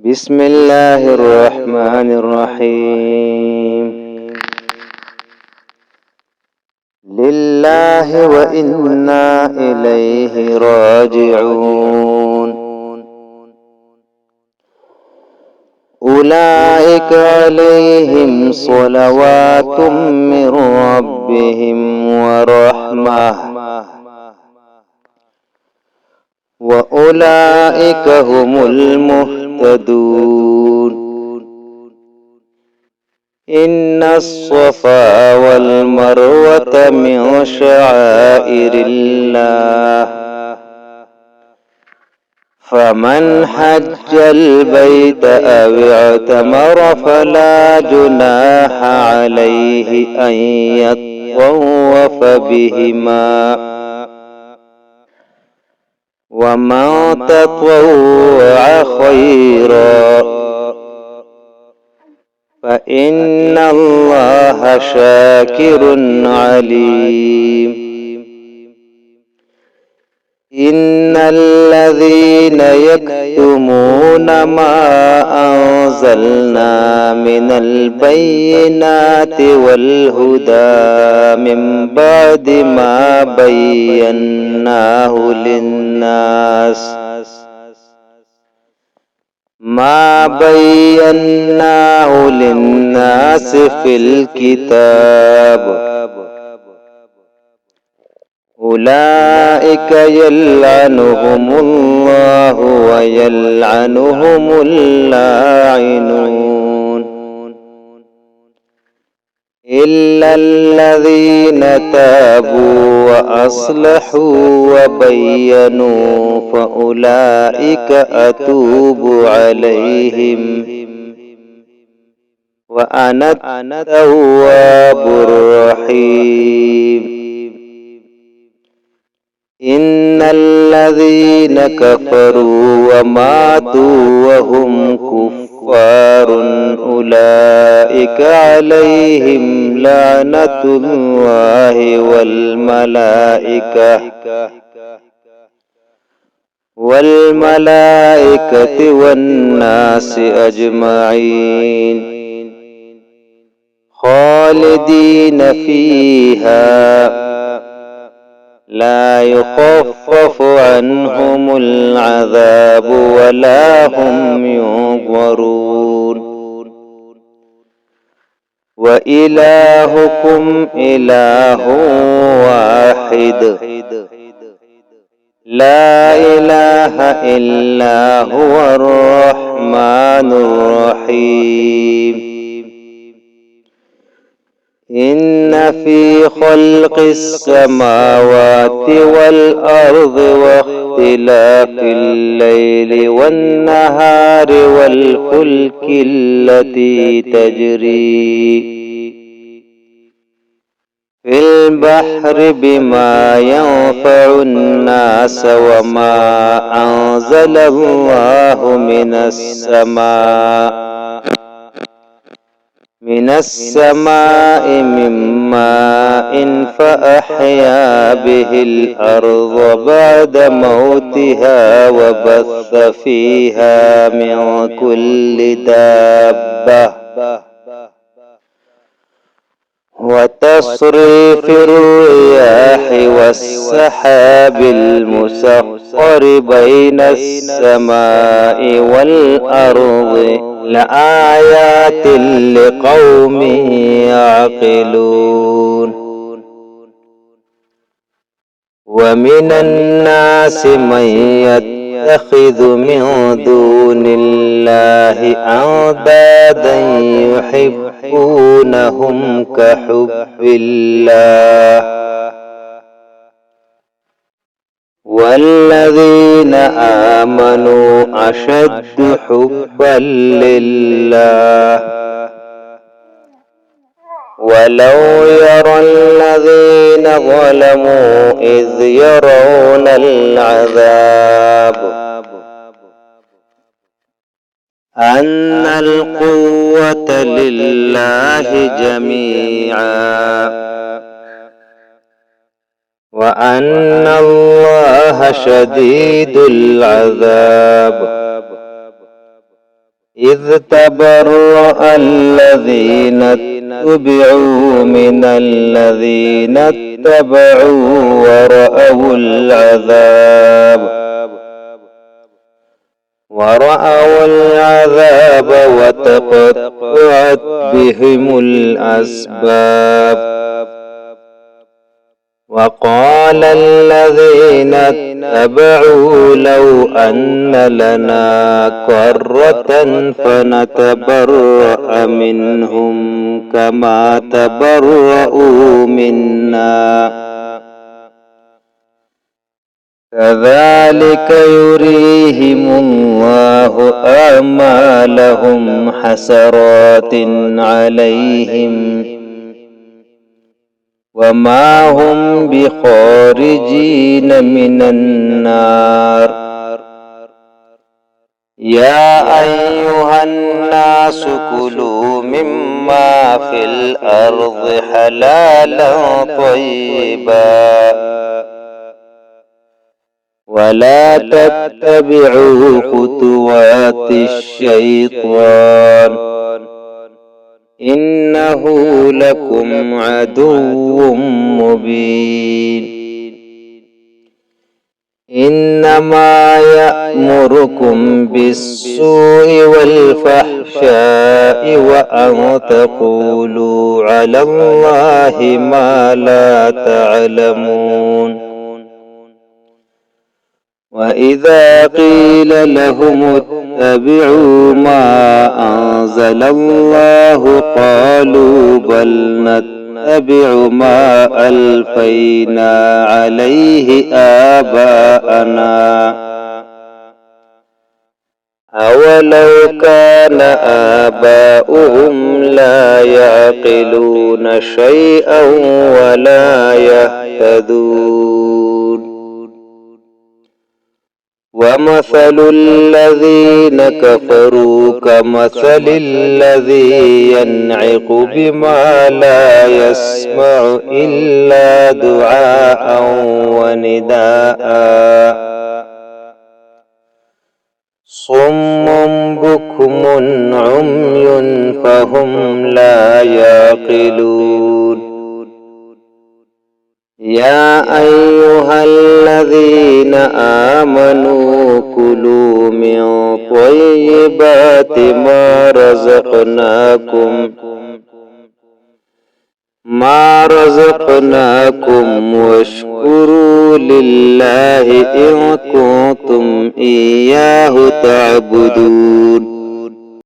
بسم الله الرحمن الرحيم. لله وإنا إليه راجعون. أولئك عليهم صلوات من ربهم ورحمة وأولئك هم المهتدون. إن الصفا والمروة من شعائر الله، فمن حج البيت أو اعتمر فلا جناح عليه أن يطوف بهما، ومن تطوع خيرا فإن الله شاكر عليم. إن الذين يكتمون ما أنزلنا من البينات والهدى من بعد ما بيناه للناس في الكتاب، أولئك يلعنهم الله ويلعنهم اللاعنون، إلا الذين تابوا وأصلحوا وبينوا فأولئك أتوب عليهم، وأنا التواب الرحيم. إن الذين كفروا وماتوا وهم كفار أولئك عليهم لعنة الله والملائكة والناس أجمعين، خالدين فيها لا يخفف عنهم العذاب ولا هم ينظرون. وإلهكم إله واحد لا إله إلا هو الرحمن الرحيم. إن في خلق السماوات والأرض واختلاف الليل والنهار والفلك التي تجري في البحر بما ينفع الناس وما أنزل الله من السماء من ماء فأحيا به الأرض بعد موتها وبث فيها من كل دابة، وتصريف الرياح والسحاب المسخر بين السماء والأرض لآيات لقوم يعقلون. ومن الناس من يتخذ من دون الله أندادا يحبونهم كحب الله، والذين آمنوا أشد حبا لله. ولو يرى الذين ظلموا إذ يرون العذاب أن القوة لله جميعا وأن الله شديد العذاب. إذ تبرأ الذين اتبعوا من الذين اتبعوا ورأوا العذاب وتقطعت بهم الأسباب وقال الذين اتبعوا لو أن لنا كرة فنتبرأ منهم كما تبرؤوا منا كذلك يريهم الله أعمالهم حسرات عليهم وما هم بخارجين من النار يا أيها الناس كلوا مما في الأرض حلالا طيبا ولا تتبعوا خطوات الشيطان إنه لكم عدو مبين إنما يأمركم بالسوء والفحشاء وأن تقولوا على الله ما لا تعلمون وإذا قيل لهم اتبعوا ما أنزل الله قالوا بل نتبع ما ألفينا عليه آباءنا أولو كان آباؤهم لا يعقلون شيئا ولا يهتدون ومثل الذين كفروا كمثل الذي ينعق بما لا يسمع إلا دعاء ونداء صم بكم عمي فهم لا يعقلون يا أيها الذين آمنوا كلوا من طيبات ما رزقناكم واشكروا لله إن كنتم إياه تعبدون